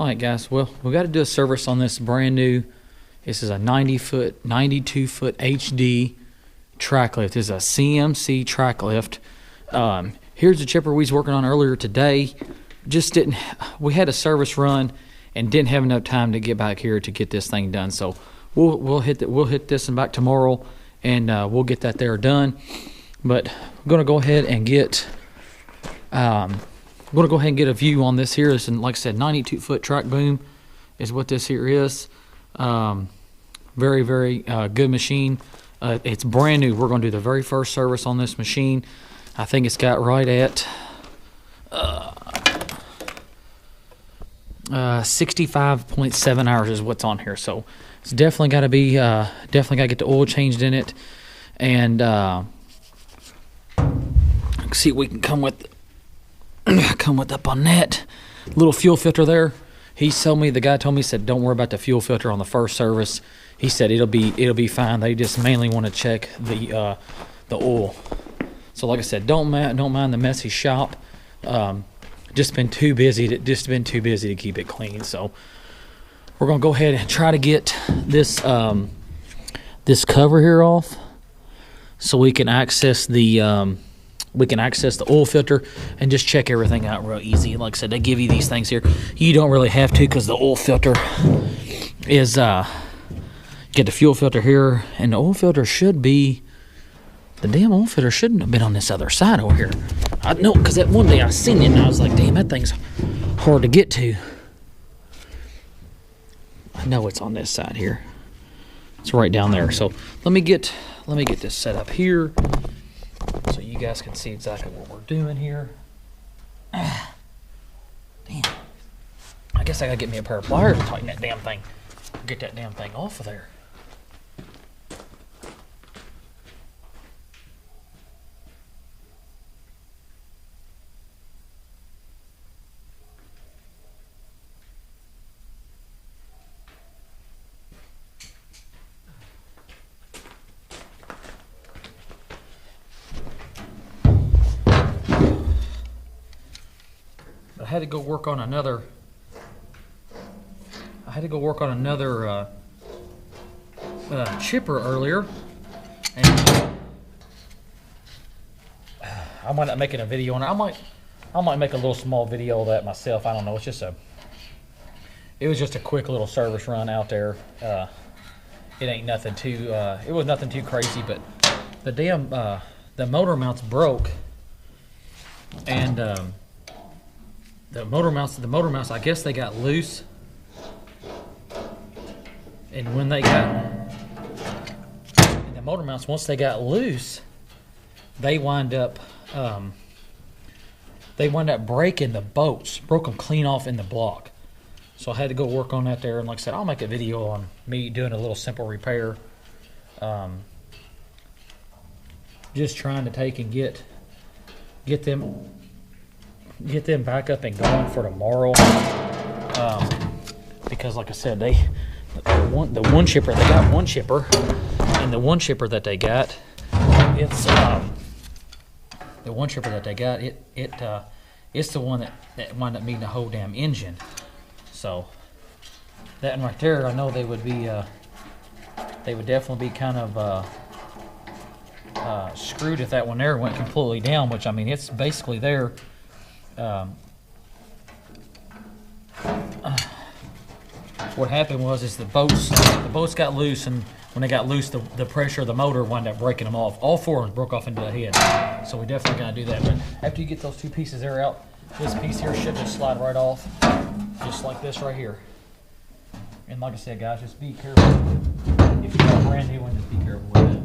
Alright guys, well, we got to do a service on this brand new, this is a 90-foot, 92-foot HD track lift. This is a CMC track lift. Here's the chipper we was working on earlier today. We had a service run and didn't have enough time to get back here to get this thing done. So we'll hit this and back tomorrow, and we'll get that there done. But I'm gonna go ahead and get a view on this here. This is, like I said, 92-foot track boom is what this here is. Very, very good machine. It's brand new. We're going to do the very first service on this machine. I think it's got right at 65.7 hours is what's on here. So it's definitely got to be, definitely got to get the oil changed in it. And see what we can come with up on that little fuel filter there. The guy told me, he said, don't worry about the fuel filter on the first service. He said it'll be fine. They just mainly want to check the oil. So like I said, don't mind the messy shop. Just been too busy to keep it clean. So we're gonna go ahead and try to get this this cover here off, so we can access the oil filter and just check everything out real easy. Like I said, they give you these things here. You don't really have to, because the oil filter is get the fuel filter here, and the oil filter should be, the damn oil filter shouldn't have been on this other side over here. I know, because that one day I seen it and I was like, damn, that thing's hard to get to. I know it's on this side here. It's right down there. So let me get this set up here so you guys can see exactly what we're doing here. Damn. I guess I gotta get me a pair of pliers to tighten that damn thing. Get that damn thing off of there. I had to go work on another chipper earlier, and I might not making a video on it. I might make a little small video of that myself. I don't know. It was just a quick little service run out there. It ain't nothing too. It was nothing too crazy, but the damn the motor mounts broke, and the motor mounts, I guess they got loose, and when they got, and the motor mounts, once they got loose, they wind up breaking the bolts, broke them clean off in the block. So I had to go work on that there, and like I said, I'll make a video on me doing a little simple repair. Just trying to take and get them back up and going for tomorrow, because like I said, the one chipper, they got one chipper, and the one chipper that they got, it's the one chipper that they got, it's the one that wound up being the whole damn engine. So that one right there, I know they would definitely be kind of screwed if that one there went completely down, which I mean, it's basically there. What happened was the bolts got loose, and when they got loose, the pressure of the motor wound up breaking them off. All four of them broke off into the head. So we definitely gotta do that. But after you get those two pieces there out, this piece here should just slide right off, just like this right here. And like I said, guys, just be careful. If you got a brand new one, just be careful with it,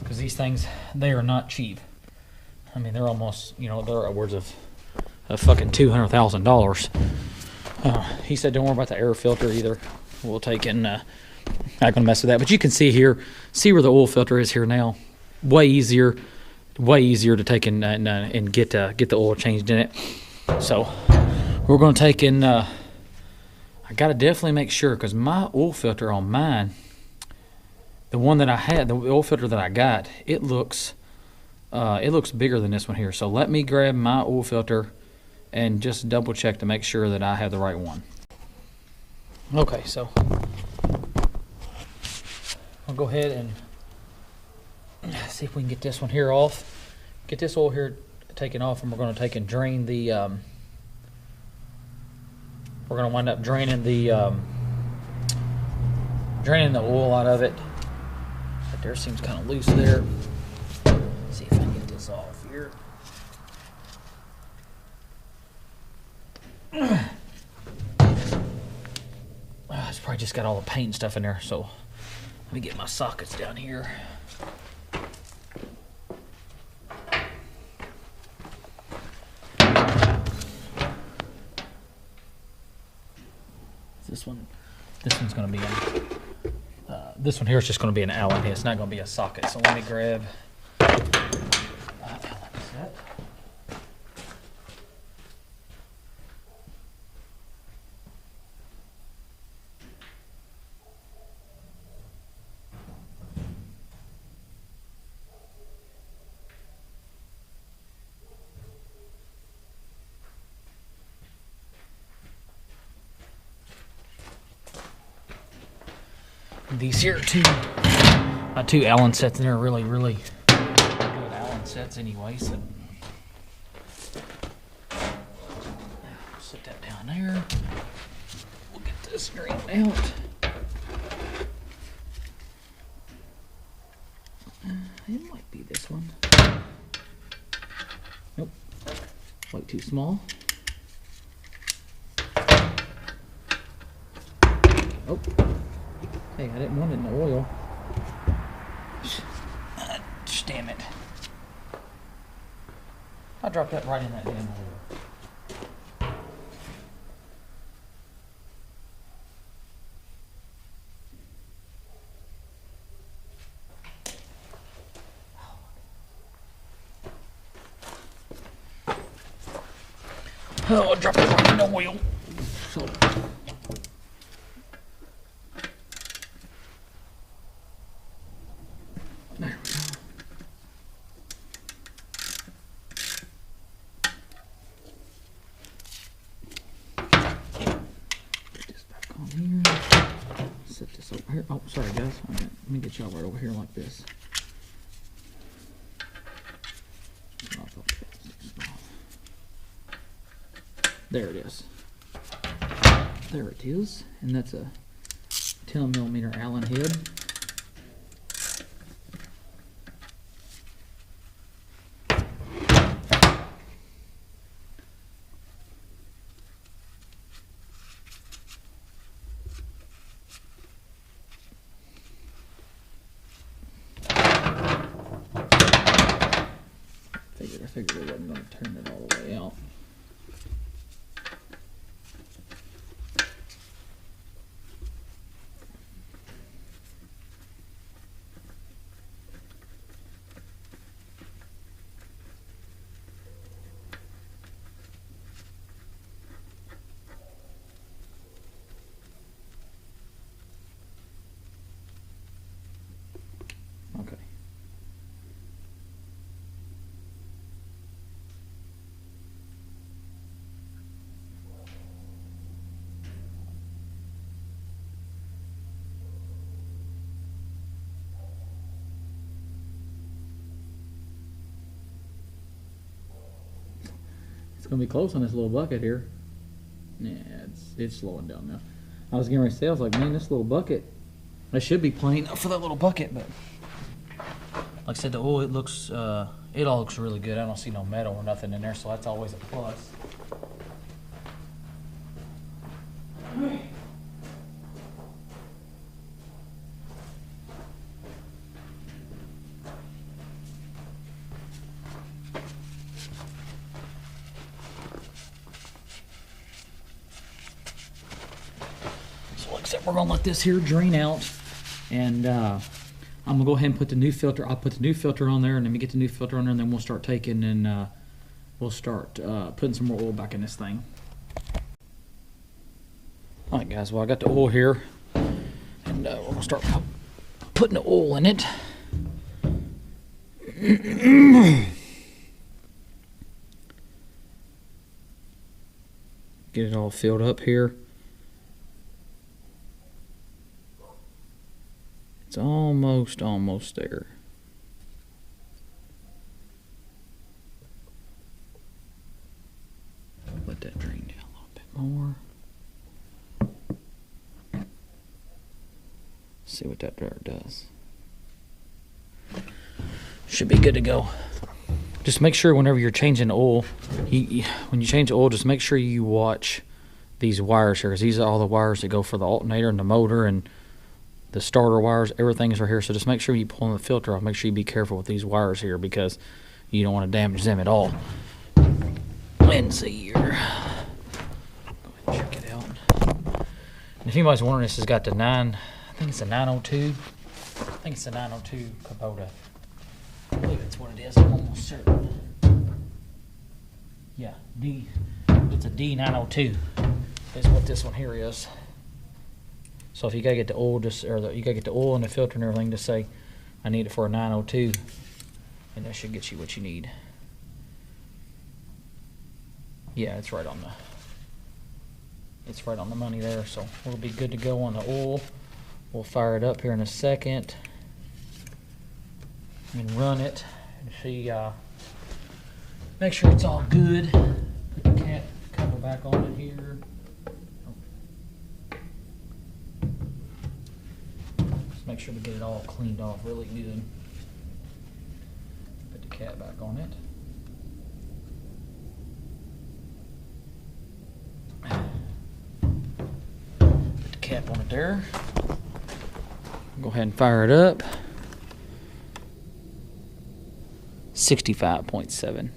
because these things, they are not cheap. I mean, they're almost, they're upwards of fucking $200,000. He said, don't worry about the air filter either. We'll take it, and not gonna mess with that. But you can see here, where the oil filter is here now. Way easier to take and get the oil changed in it. So we're gonna take and I gotta definitely make sure, because my oil filter on mine, the one that I had, the oil filter that I got, it looks bigger than this one here. So let me grab my oil filter and just double check to make sure that I have the right one. Okay, so I'll go ahead and see if we can get this one here off. Get this oil here taken off, and we're going to take and drain the we're going to wind up draining the oil out of it. But there seems kind of loose there. Let's see if I can get this off here. It's probably just got all the paint and stuff in there, so let me get my sockets down here. This one's going to be this one here is just going to be an Allen head. It's not going to be a socket. So let me grab Allen set. These here are two Allen sets, and they're really good Allen sets anyway. So set that down there. We'll get this straightened out. It might be this one. Nope, like too small. Oh. Hey, I didn't want it in the oil. Damn it. I dropped that right in that damn oil. Oh, I dropped it right in the oil. So. There we go. Put this back on here. Set this over here. Oh, sorry guys. Let me get y'all right over here like this. There it is. There it is. And that's a 10mm Allen head. I figured it wasn't going to turn it all the way out. Okay. It's gonna be close on this little bucket here. Yeah, it's slowing down now. I was getting ready to say, I was like, man, this little bucket, that should be plain enough for that little bucket, but like I said, the oil, it all looks really good. I don't see no metal or nothing in there, so that's always a plus. So we're gonna let this here drain out, and I'm gonna go ahead and put the new filter. I'll put the new filter on there, and then we get the new filter on there, and then we'll start taking and we'll start putting some more oil back in this thing. All right, guys. Well, I got the oil here, and we're gonna start putting the oil in it. Get it all filled up here. It's almost there. Let that drain down a little bit more. See what that dirt does. Should be good to go. Just make sure whenever you're changing oil, when you change oil, just make sure you watch these wires here, because these are all the wires that go for the alternator and the motor and the starter wires. Everything is right here. So just make sure you pull the filter off. Make sure you be careful with these wires here, because you don't want to damage them at all. Let's see here. Go ahead and check it out. And if anybody's wondering, this has got the I think it's a 902. I think it's a 902 Kubota. I believe that's what it is. I'm almost certain. Yeah, it's a D902 is what this one here is. So if you gotta get the oil, you gotta get the oil and the filter and everything, just say, I need it for a 902, and that should get you what you need. Yeah, it's right on the money there. So we'll be good to go on the oil. We'll fire it up here in a second and run it and see. Make sure it's all good. Put the cap cover back on it here. Just make sure to get it all cleaned off really good. Put the cap back on it. Put the cap on it there. Go ahead and fire it up. 65.7.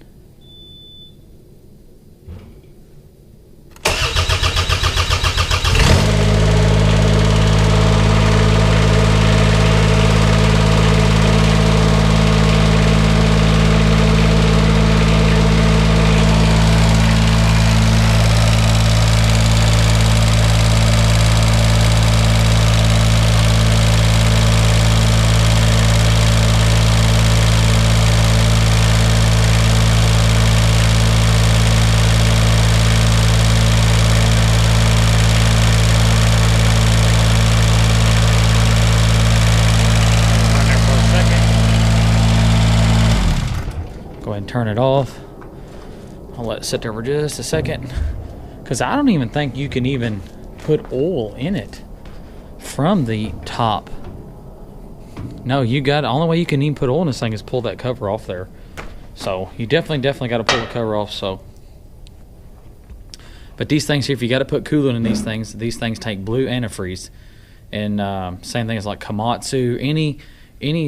Turn it off. I'll let it sit there for just a second, because I don't even think you can even put oil in it from the top. No, you got the only way you can even put oil in this thing is pull that cover off there. So you definitely got to pull the cover off. So, but these things here, if you got to put coolant in these things take blue antifreeze, and same thing as like Komatsu,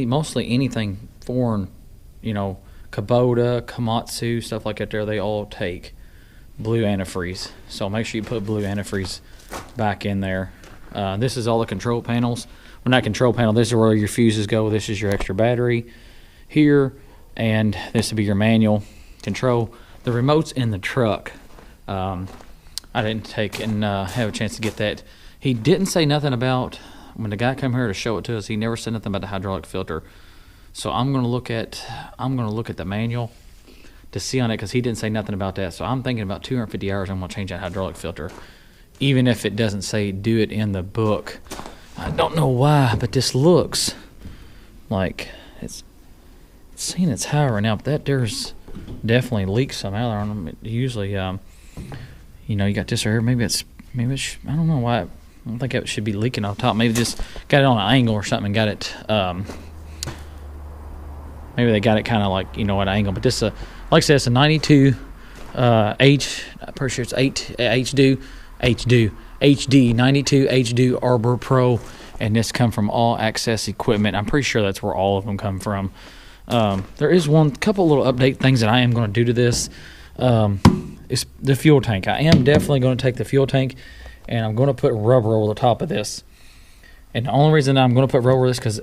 mostly anything foreign, Kubota, Komatsu, stuff like that there, they all take blue antifreeze. So make sure you put blue antifreeze back in there. This is all the control panels. Well, not control panel, this is where your fuses go. This is your extra battery here, and this will be your manual control. The remote's in the truck. I didn't take and have a chance to get that. He didn't say nothing about, when the guy came here to show it to us, he never said nothing about the hydraulic filter. So I'm gonna look at the manual to see on it, because he didn't say nothing about that. So I'm thinking about 250 hours I'm gonna change that hydraulic filter, even if it doesn't say do it in the book. I don't know why, but this looks like it's saying it's high right now, but that there's definitely leaks somehow on them. Usually, you got this right here. Maybe it's I don't know why. I don't think it should be leaking off top. Maybe just got it on an angle or something and got it. Maybe they got it kind of like, at an angle. But this, like I said, it's a 92 pretty sure it's HD 92 HD Arbor Pro, and this come from All Access Equipment. I'm pretty sure that's where all of them come from. There is couple little update things that I am going to do to this. It's the fuel tank. I am definitely going to take the fuel tank, and I'm going to put rubber over the top of this. And the only reason I'm going to put rubber over this, because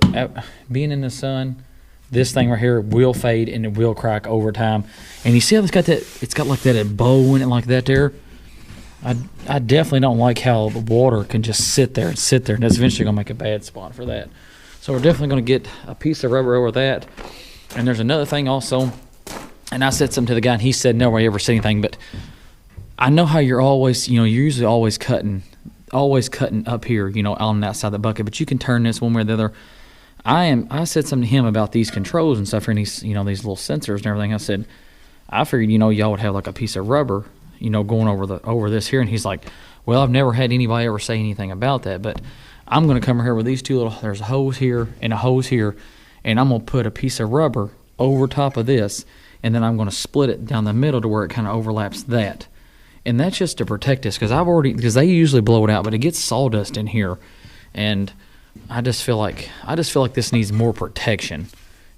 being in the sun, this thing right here will fade and it will crack over time. And you see how it's got like that bow in it like that there? I definitely don't like how the water can just sit there, and that's eventually going to make a bad spot for that. So we're definitely going to get a piece of rubber over that. And there's another thing also, and I said something to the guy, and he said, no, I ever see anything, but I know how you're always, you're usually always cutting up here, on that side of the bucket, but you can turn this one way or the other. I said something to him about these controls and stuff, and these, these little sensors and everything. I said, I figured, y'all would have like a piece of rubber, going over this here. And he's like, well, I've never had anybody ever say anything about that, but I'm going to come here with these two little, there's a hose here and a hose here, and I'm going to put a piece of rubber over top of this, and then I'm going to split it down the middle to where it kind of overlaps that. And that's just to protect this, because they usually blow it out, but it gets sawdust in here, and I just feel like this needs more protection.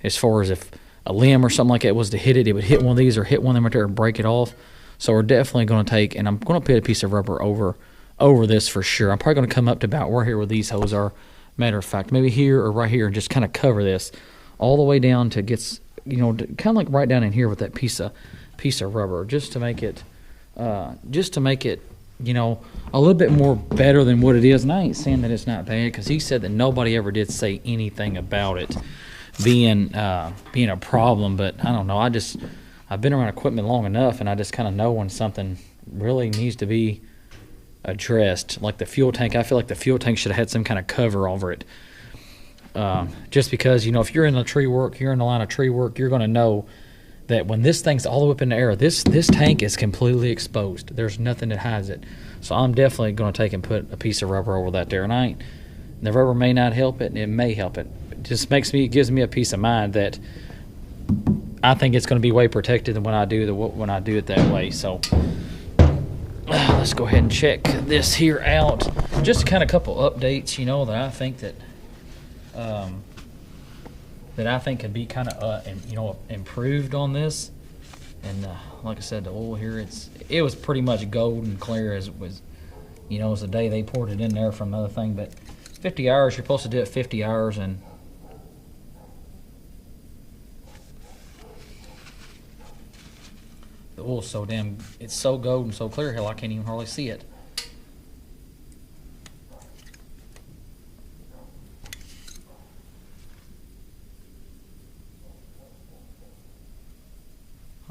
As far as if a limb or something like that was to hit it, it would hit one of these or hit one of them right there and break it off. So we're definitely going to take, and I'm going to put a piece of rubber over this for sure. I'm probably going to come up to about right here where these hoses are. Matter of fact, maybe here or right here, and just kind of cover this all the way down to gets, kind of like right down in here with that piece of rubber, just to make it, a little bit more better than what it is. And I ain't saying that it's not bad, because he said that nobody ever did say anything about it being a problem. But I don't know. I've been around equipment long enough, and I just kind of know when something really needs to be addressed. Like the fuel tank, I feel like the fuel tank should have had some kind of cover over it. Just because, if you're in the line of tree work, you're going to know that when this thing's all the way up in the air, this tank is completely exposed. There's nothing that hides it. So I'm definitely going to take and put a piece of rubber over that there. And the rubber may not help it, and it may help it. It just gives me a peace of mind that I think it's going to be way protected than when I do it that way. So let's go ahead and check this here out. Just kind of a couple updates, that I think could be kind of improved on this. And like I said, the oil here, it was pretty much golden clear as it was. It was the day they poured it in there from another thing. But 50 hours, you're supposed to do it 50 hours, and the oil's so it's so golden, so clear, hell, I can't even hardly see it.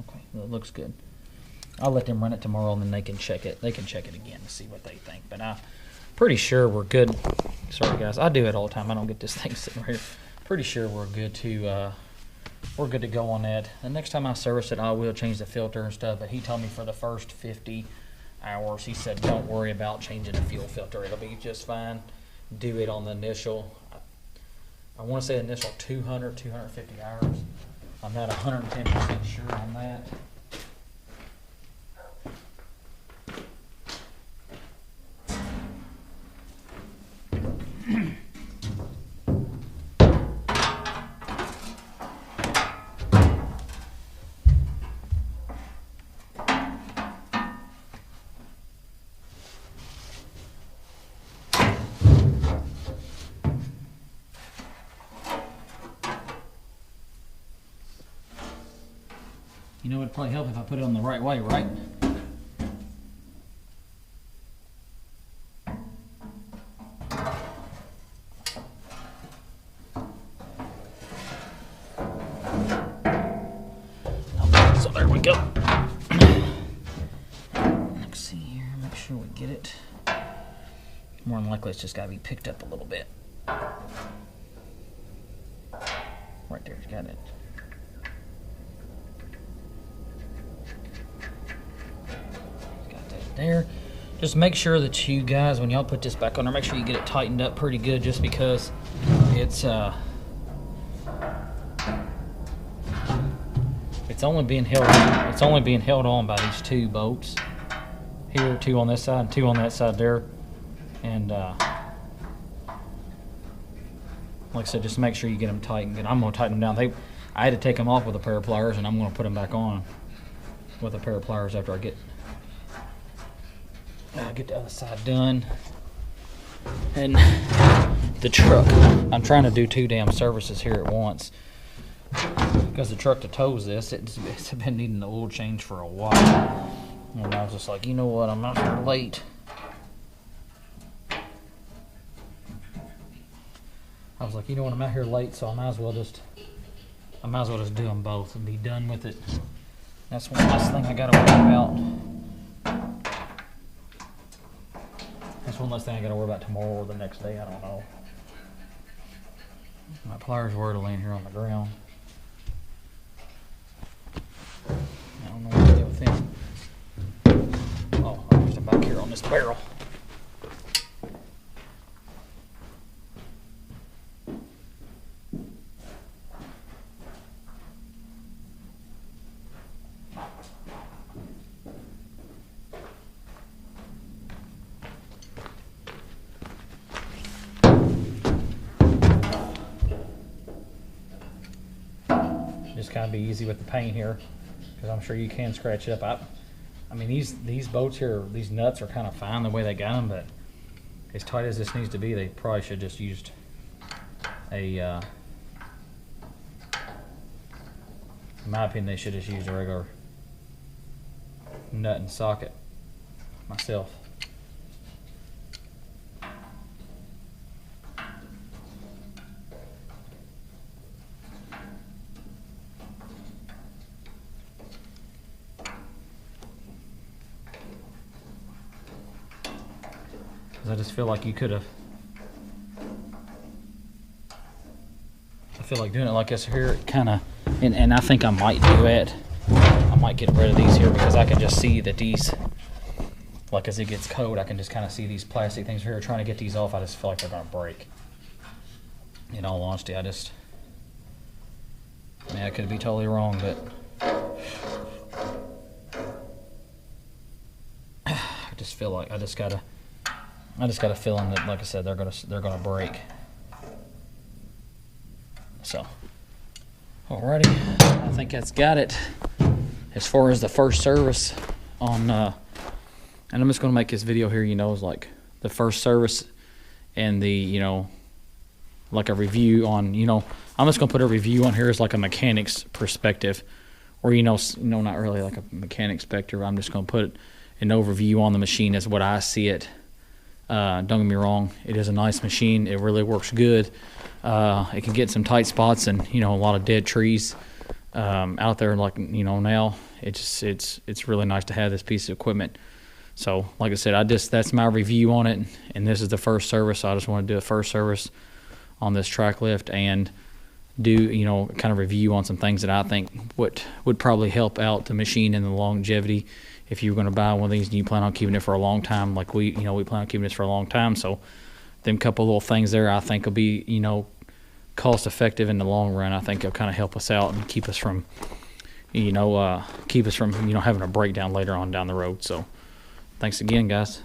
Okay, well, it looks good. I'll let them run it tomorrow, and then they can check it. They can check it again to see what they think. But I'm pretty sure we're good. Sorry, guys. I do it all the time. I don't get this thing sitting right here. Pretty sure we're good to go on that. The next time I service it, I will change the filter and stuff. But he told me for the first 50 hours, he said, don't worry about changing the fuel filter. It'll be just fine. Do it on the initial, I want to say initial 250 hours. I'm not 110% sure on that. It'd probably help if I put it on the right way, right? Okay, so there we go. Let's see here, make sure we get it. More than likely, it's just got to be picked up a little bit. Right there, got it. There, just make sure that you guys, when y'all put this back on there, make sure you get it tightened up pretty good, just because it's only being held on by these two bolts here, two on this side and two on that side there. And like I said, just make sure you get them tightened. And I'm going to tighten them down. I had to take them off with a pair of pliers, and I'm going to put them back on with a pair of pliers after I get the other side done. And the truck, I'm trying to do 2 damn services here at once, because the truck that tows this, it's been needing the oil change for a while. And I was just like, you know what, I'm out here late. I was like, you know what, I'm out here late, so I might as well just do them both and be done with it. That's one last thing I gotta worry about. That's one less thing I got to worry about tomorrow or the next day. I don't know. My pliers were to land here on the ground. I don't know what to do with them. Oh, there's them back here on this barrel. Just kind of be easy with the paint here, because I'm sure you can scratch it up. I mean, these bolts here, these nuts are kind of fine the way they got them, but as tight as this needs to be, they probably should just used a, in my opinion, they should just use a regular nut and socket myself. I just feel like you could have. I feel like doing it like this here, kind of, and I think I might do it. I might get rid of these here because I can just see that these, like as it gets cold, I can just kind of see these plastic things here. Trying to get these off, I just feel like they're gonna break. In all honesty, I mean, I could be totally wrong, but I just feel like I just got a feeling that, like I said, they're gonna break. So, alrighty, I think that's got it as far as the first service on. And I'm just gonna make this video here, you know, is like the first service and the, you know, like a review on, you know, I'm just gonna put a review on here as like a mechanic's perspective, or you know, not really like a mechanic's perspective. I'm just gonna put an overview on the machine as what I see it. Don't get me wrong, it is a nice machine. It really works good. It can get some tight spots and, you know, a lot of dead trees out there, like, you know, now it's really nice to have this piece of equipment. So like I said, that's my review on it, and this is the first service. So I just want to do a first service on this track lift and do, you know, kind of review on some things that I think would probably help out the machine and the longevity. If you're going to buy one of these and you plan on keeping it for a long time, like we plan on keeping this for a long time, so them couple little things there I think will be, you know, cost effective in the long run. I think it'll kind of help us out and keep us from, you know, having a breakdown later on down the road. So thanks again, guys.